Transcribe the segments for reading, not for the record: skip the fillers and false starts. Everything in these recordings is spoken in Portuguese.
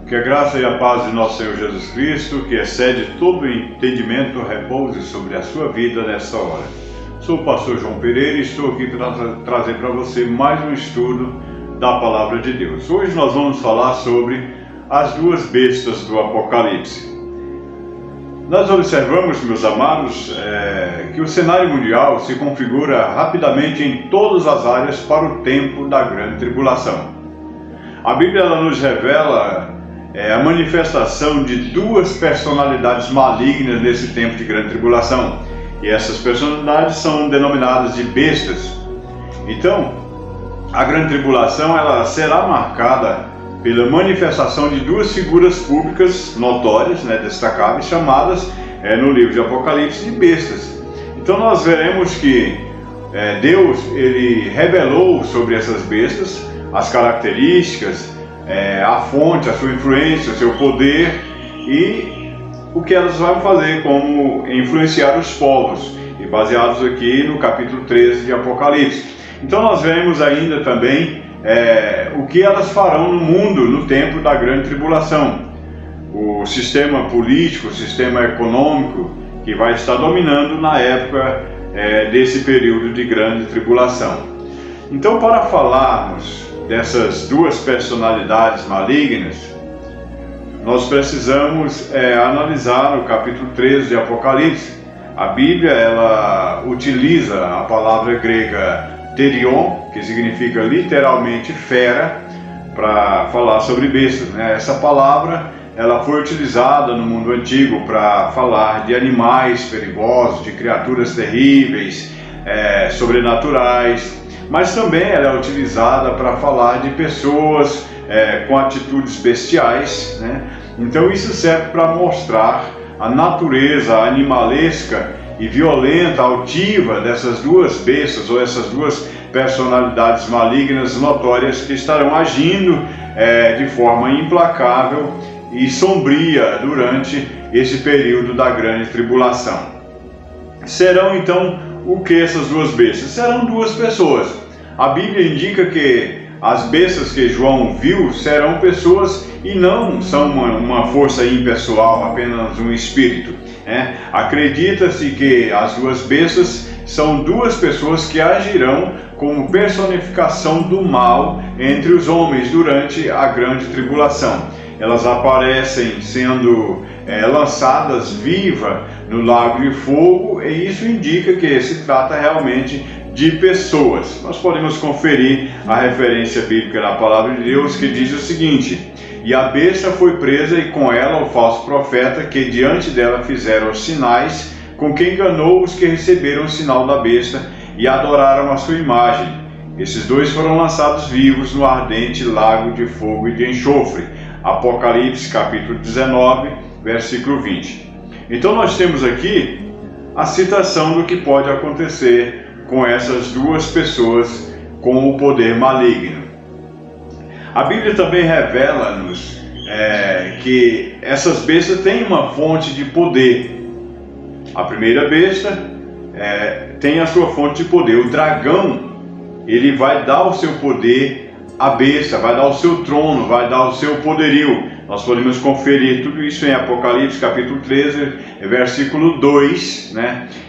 Que a graça e a paz de nosso Senhor Jesus Cristo, que excede todo o entendimento, repouse sobre a sua vida nesta hora. Sou o pastor João Pereira e estou aqui para trazer para você mais um estudo da Palavra de Deus. Hoje nós vamos falar sobre as duas bestas do Apocalipse. Nós observamos, meus amados, que o cenário mundial se configura rapidamente em todas as áreas para o tempo da grande tribulação. A Bíblia ela nos revela a manifestação de duas personalidades malignas nesse tempo de grande tribulação. E essas personalidades são denominadas de bestas. Então, a grande tribulação ela será marcada pela manifestação de duas figuras públicas notórias, destacáveis, chamadas no livro de Apocalipse de bestas. Então nós veremos que Deus ele revelou sobre essas bestas as características, a fonte, a sua influência, o seu poder e o que elas vão fazer, como influenciar os povos, e baseados aqui no capítulo 13 de Apocalipse. Então nós vemos ainda também o que elas farão no mundo no tempo da grande tribulação, o sistema político, o sistema econômico que vai estar dominando na época desse período de grande tribulação. Então, para falarmos dessas duas personalidades malignas, nós precisamos analisar o capítulo 13 de Apocalipse. A Bíblia ela utiliza a palavra grega terion, que significa literalmente fera, para falar sobre bestas. Essa palavra ela foi utilizada no mundo antigo para falar de animais perigosos, de criaturas terríveis, sobrenaturais, mas também ela é utilizada para falar de pessoas com atitudes bestiais. Então isso serve para mostrar a natureza animalesca e violenta, altiva dessas duas bestas, ou essas duas personalidades malignas notórias que estarão agindo de forma implacável e sombria durante esse período da grande tribulação. Serão então o que essas duas bestas? Serão duas pessoas. A Bíblia indica que as bestas que João viu serão pessoas e não são uma força impessoal, apenas um espírito. Acredita-se que as duas bestas são duas pessoas que agirão como personificação do mal entre os homens durante a grande tribulação. Elas aparecem sendo lançadas vivas no lago de fogo, e isso indica que se trata realmente de pessoas. Nós podemos conferir a referência bíblica na Palavra de Deus, que diz o seguinte: e a besta foi presa, e com ela o falso profeta, que diante dela fizeram os sinais, com que enganou os que receberam o sinal da besta e adoraram a sua imagem. Esses dois foram lançados vivos no ardente lago de fogo e de enxofre. Apocalipse capítulo 19, versículo 20. Então nós temos aqui a citação do que pode acontecer com essas duas pessoas com o poder maligno. A Bíblia também revela-nos que essas bestas têm uma fonte de poder. A primeira besta tem a sua fonte de poder. O dragão, ele vai dar o seu poder à besta, vai dar o seu trono, vai dar o seu poderio. Nós podemos conferir tudo isso em Apocalipse capítulo 13, versículo 2.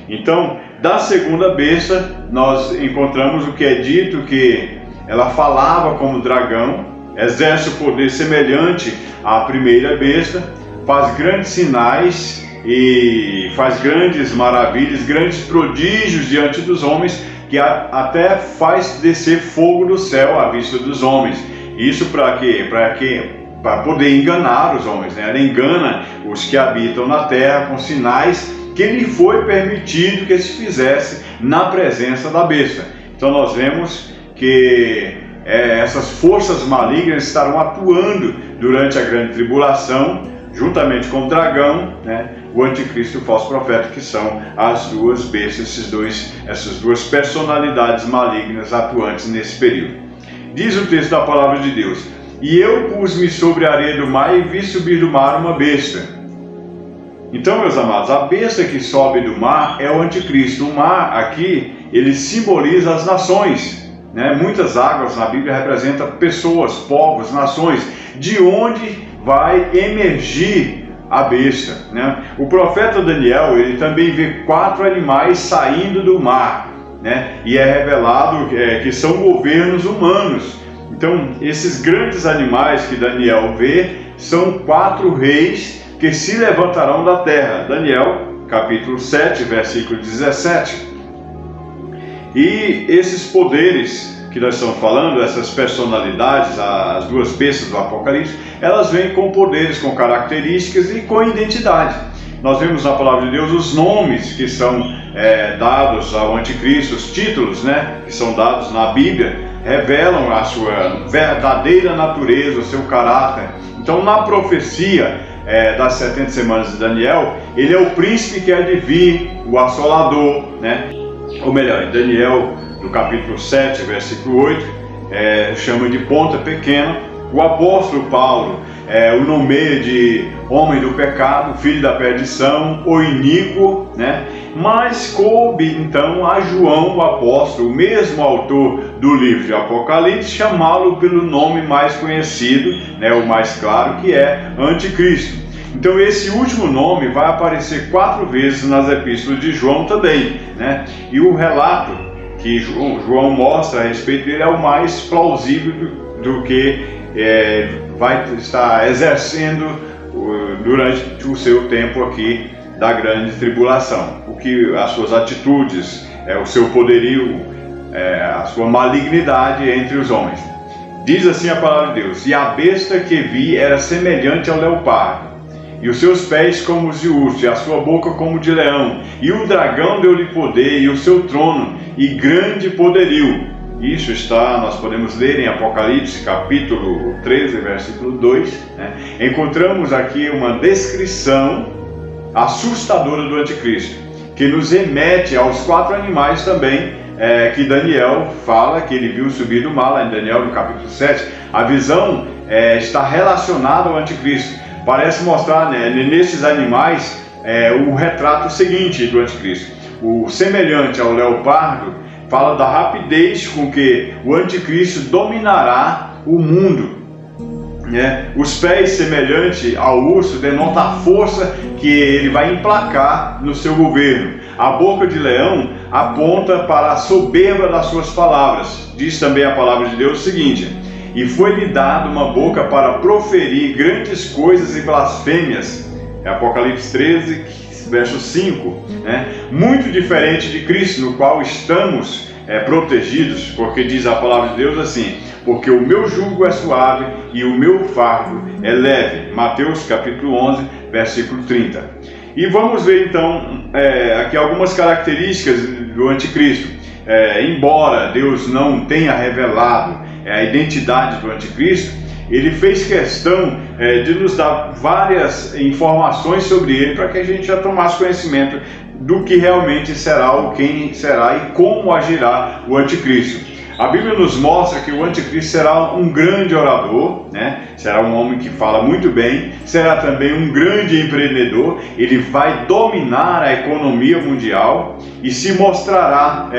Então, da segunda besta, nós encontramos o que é dito, que ela falava como dragão, exerce o poder semelhante à primeira besta, faz grandes sinais e faz grandes maravilhas, grandes prodígios diante dos homens, que até faz descer fogo do céu à vista dos homens. Isso para quê? Para poder enganar os homens. Ela engana os que habitam na terra com sinais que lhe foi permitido que se fizesse na presença da besta. Então nós vemos que essas forças malignas estarão atuando durante a grande tribulação, juntamente com o dragão, o anticristo e o falso profeta, que são as duas bestas, essas duas personalidades malignas atuantes nesse período. Diz o texto da Palavra de Deus: e eu pus-me sobre a areia do mar e vi subir do mar uma besta. Então, meus amados, a besta que sobe do mar é o anticristo. O mar aqui, ele simboliza as nações. Muitas águas na Bíblia representam pessoas, povos, nações, de onde vai emergir a besta, né? O profeta Daniel, ele também vê 4 animais saindo do mar, né? E é revelado que são governos humanos. Então, esses grandes animais que Daniel vê são 4 reis que se levantarão da terra. Daniel, capítulo 7, versículo 17. E esses poderes que nós estamos falando, essas personalidades, as 2 bestas do Apocalipse, elas vêm com poderes, com características e com identidade. Nós vemos na palavra de Deus os nomes que são dados ao anticristo, os títulos, né, que são dados na Bíblia, revelam a sua verdadeira natureza, o seu caráter. Então, na profecia das 70 semanas de Daniel, ele é o príncipe que há de vir, o assolador, né? Ou melhor, em Daniel, no capítulo 7, versículo 8, chama de ponta pequena. O apóstolo Paulo o nomeia de homem do pecado, filho da perdição, o iníquo, né? Mas coube então a João, o apóstolo, o mesmo autor do livro de Apocalipse, chamá-lo pelo nome mais conhecido, né, o mais claro, que é Anticristo. Então esse último nome vai aparecer 4 vezes nas epístolas de João também, né? E o relato que João mostra a respeito dele é o mais plausível do que vai estar exercendo durante o seu tempo aqui da grande tribulação. O que as suas atitudes, o seu poderio, a sua malignidade entre os homens. Diz assim a palavra de Deus: e a besta que vi era semelhante ao leopardo, e os seus pés como os de urso, e a sua boca como de leão, e o dragão deu-lhe poder, e o seu trono, e grande poderio. Isso nós podemos ler em Apocalipse, capítulo 13, versículo 2, né? Encontramos aqui uma descrição assustadora do anticristo, que nos remete aos 4 animais também, que Daniel fala que ele viu subir do mar, lá em Daniel, no capítulo 7. A visão está relacionada ao anticristo. Parece mostrar, né, nesses animais o retrato seguinte do anticristo. O semelhante ao leopardo fala da rapidez com que o anticristo dominará o mundo, né? Os pés semelhante ao urso denota a força que ele vai emplacar no seu governo. A boca de leão aponta para a soberba das suas palavras. Diz também a palavra de Deus o seguinte: e foi-lhe dado uma boca para proferir grandes coisas e blasfêmias. Apocalipse 13, verso 5, né? Muito diferente de Cristo, no qual estamos protegidos, porque diz a palavra de Deus assim: porque o meu jugo é suave e o meu fardo é leve. Mateus capítulo 11, versículo 30. E vamos ver então aqui algumas características do anticristo. Embora Deus não tenha revelado a identidade do anticristo, ele fez questão de nos dar várias informações sobre ele, para que a gente já tomasse conhecimento do que realmente será, ou quem será e como agirá o anticristo. A Bíblia nos mostra que o anticristo será um grande orador, né? Será um homem que fala muito bem, será também um grande empreendedor. Ele vai dominar a economia mundial e se mostrará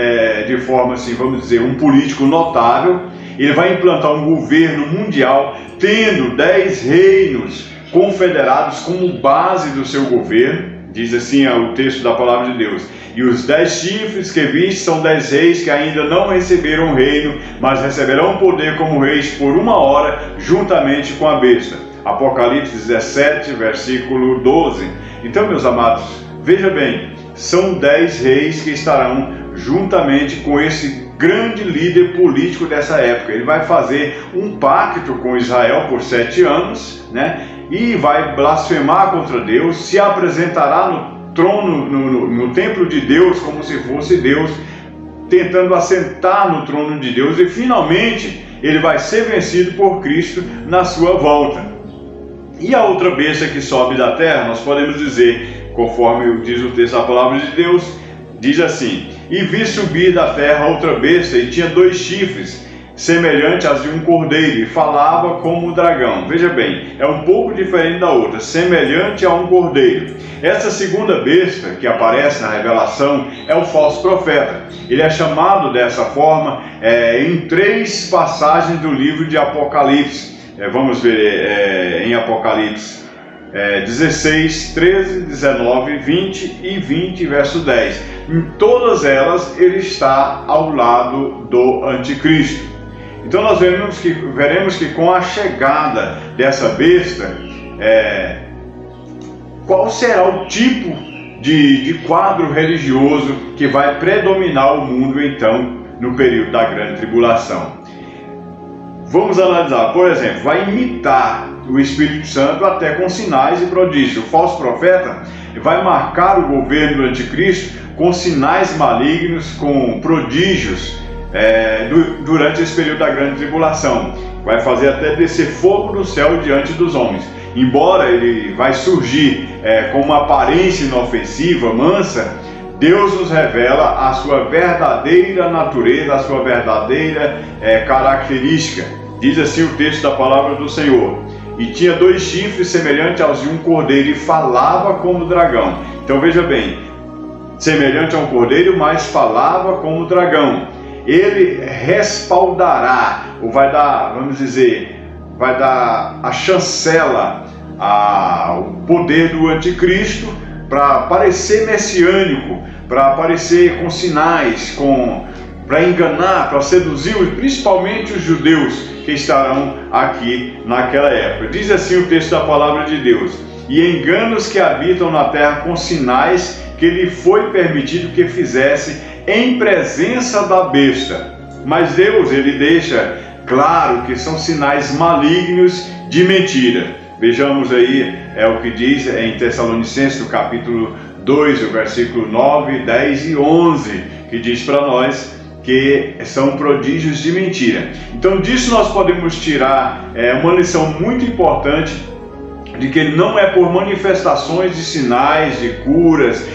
de forma, assim, vamos dizer, um político notável. Ele vai implantar um governo mundial, tendo 10 reinos confederados como base do seu governo. Diz assim o texto da palavra de Deus: e os 10 chifres que viste são 10 reis que ainda não receberam reino, mas receberão poder como reis por 1 hora, juntamente com a besta. Apocalipse 17, versículo 12. Então, meus amados, veja bem, são 10 reis que estarão juntamente com esse grande líder político dessa época. Ele vai fazer um pacto com Israel por 7 anos, né? E vai blasfemar contra Deus, se apresentará no trono, no templo de Deus, como se fosse Deus, tentando assentar no trono de Deus, e finalmente ele vai ser vencido por Cristo na sua volta. E a outra besta que sobe da terra, nós podemos dizer, conforme diz o texto da palavra de Deus, diz assim: e vi subir da terra outra besta, e tinha 2 chifres, semelhante às de um cordeiro, e falava como um dragão. Veja bem, é um pouco diferente da outra, semelhante a um cordeiro. Essa segunda besta que aparece na revelação é o falso profeta. Ele é chamado dessa forma em 3 passagens do livro de Apocalipse. Vamos ver em Apocalipse 16, 13, 19, 20 e 20, verso 10. Em todas elas ele está ao lado do anticristo. Então nós veremos que com a chegada dessa besta, qual será o tipo de quadro religioso que vai predominar o mundo então no período da grande tribulação. Vamos analisar, por exemplo, vai imitar o Espírito Santo até com sinais e prodígios. O falso profeta vai marcar o governo do anticristo com sinais malignos, com prodígios durante esse período da grande tribulação. Vai fazer até descer fogo do céu diante dos homens. Embora ele vai surgir com uma aparência inofensiva, mansa, Deus nos revela a sua verdadeira natureza, a sua verdadeira característica. Diz assim o texto da palavra do Senhor: e tinha 2 chifres semelhantes aos de um cordeiro, e falava como dragão. Então veja bem, semelhante a um cordeiro, mas falava como dragão. Ele respaldará, ou vai dar, vamos dizer, vai dar a chancela ao poder do anticristo para parecer messiânico, para aparecer com sinais, para enganar, para seduzir principalmente os judeus que estarão aqui naquela época. Diz assim o texto da palavra de Deus: e enganos que habitam na terra com sinais que lhe foi permitido que fizesse em presença da besta. Mas Deus, ele deixa claro que são sinais malignos de mentira. Vejamos aí, o que diz em Tessalonicenses, no capítulo 2, o versículo 9, 10 e 11, que diz para nós que são prodígios de mentira. Então disso nós podemos tirar uma lição muito importante, de que não é por manifestações de sinais, de curas,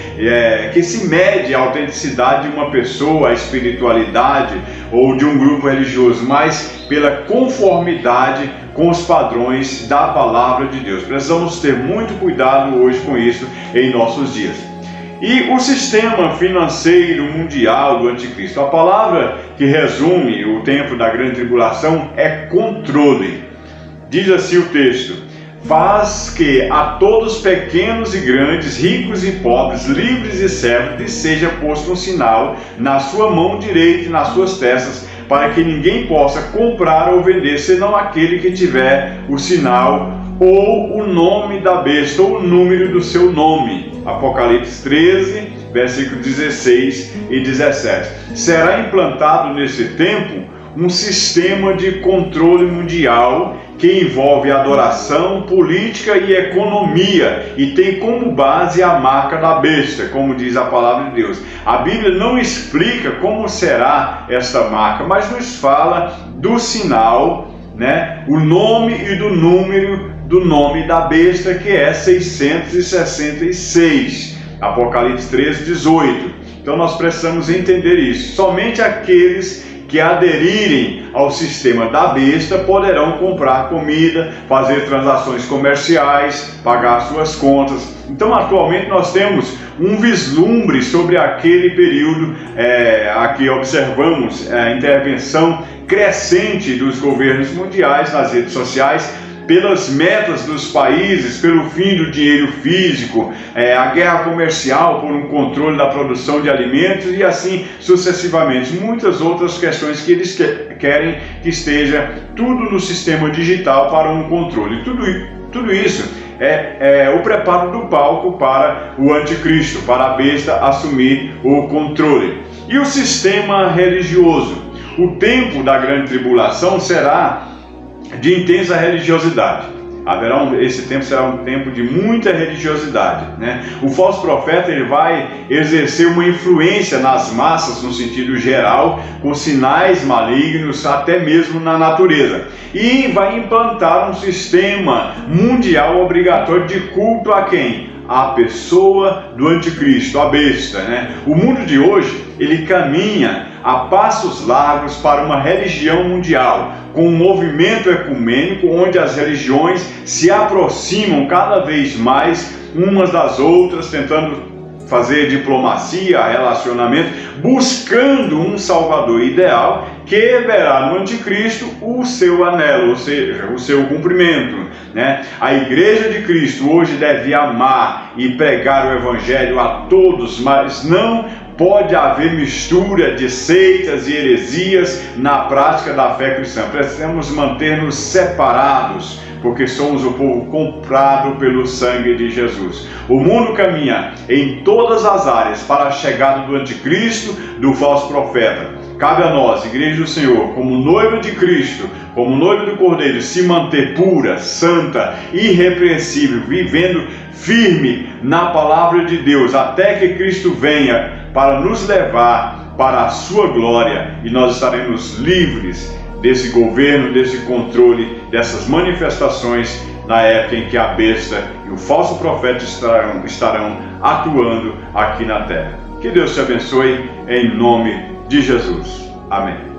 que se mede a autenticidade de uma pessoa, a espiritualidade ou de um grupo religioso, mas pela conformidade com os padrões da palavra de Deus. Precisamos ter muito cuidado hoje com isso em nossos dias. E o sistema financeiro mundial do anticristo. A palavra que resume o tempo da grande tribulação é controle. Diz assim o texto: faz que a todos pequenos e grandes, ricos e pobres, livres e servos, lhe seja posto um sinal na sua mão direita e nas suas testas, para que ninguém possa comprar ou vender, senão aquele que tiver o sinal ou o nome da besta, ou o número do seu nome. Apocalipse 13, versículos 16 e 17. Será implantado nesse tempo um sistema de controle mundial que envolve adoração, política e economia, e tem como base a marca da besta, como diz a palavra de Deus. A Bíblia não explica como será esta marca, mas nos fala do sinal, o nome e do número do nome da besta, que é 666, Apocalipse 13, 18. Então nós precisamos entender isso. Somente aqueles que aderirem ao sistema da besta poderão comprar comida, fazer transações comerciais, pagar suas contas. Então atualmente nós temos um vislumbre sobre aquele período. Aqui observamos a intervenção crescente dos governos mundiais nas redes sociais, pelas metas dos países, pelo fim do dinheiro físico, a guerra comercial por um controle da produção de alimentos e assim sucessivamente. Muitas outras questões que eles querem que esteja tudo no sistema digital para um controle. Tudo isso é o preparo do palco para o anticristo, para a besta assumir o controle. E o sistema religioso? O tempo da grande tribulação será de intensa religiosidade. Esse tempo será um tempo de muita religiosidade, O falso profeta, ele vai exercer uma influência nas massas no sentido geral, com sinais malignos até mesmo na natureza, e vai implantar um sistema mundial obrigatório de culto a quem? A pessoa do anticristo, a besta, O mundo de hoje, ele caminha a passos largos para uma religião mundial, com um movimento ecumênico onde as religiões se aproximam cada vez mais umas das outras, tentando fazer diplomacia, relacionamento, buscando um salvador ideal que verá no anticristo o seu anelo, ou seja, o seu cumprimento. né? A igreja de Cristo hoje deve amar e pregar o evangelho a todos, mas não pode haver mistura de seitas e heresias na prática da fé cristã. Precisamos manter-nos separados, porque somos o povo comprado pelo sangue de Jesus. O mundo caminha em todas as áreas para a chegada do anticristo, do falso profeta. Cabe a nós, Igreja do Senhor, como noiva de Cristo, como noiva do Cordeiro, se manter pura, santa, irrepreensível, vivendo firme na palavra de Deus, até que Cristo venha para nos levar para a sua glória, e nós estaremos livres desse governo, desse controle, dessas manifestações na época em que a besta e o falso profeta estarão atuando aqui na terra. Que Deus te abençoe em nome de Jesus. Amém.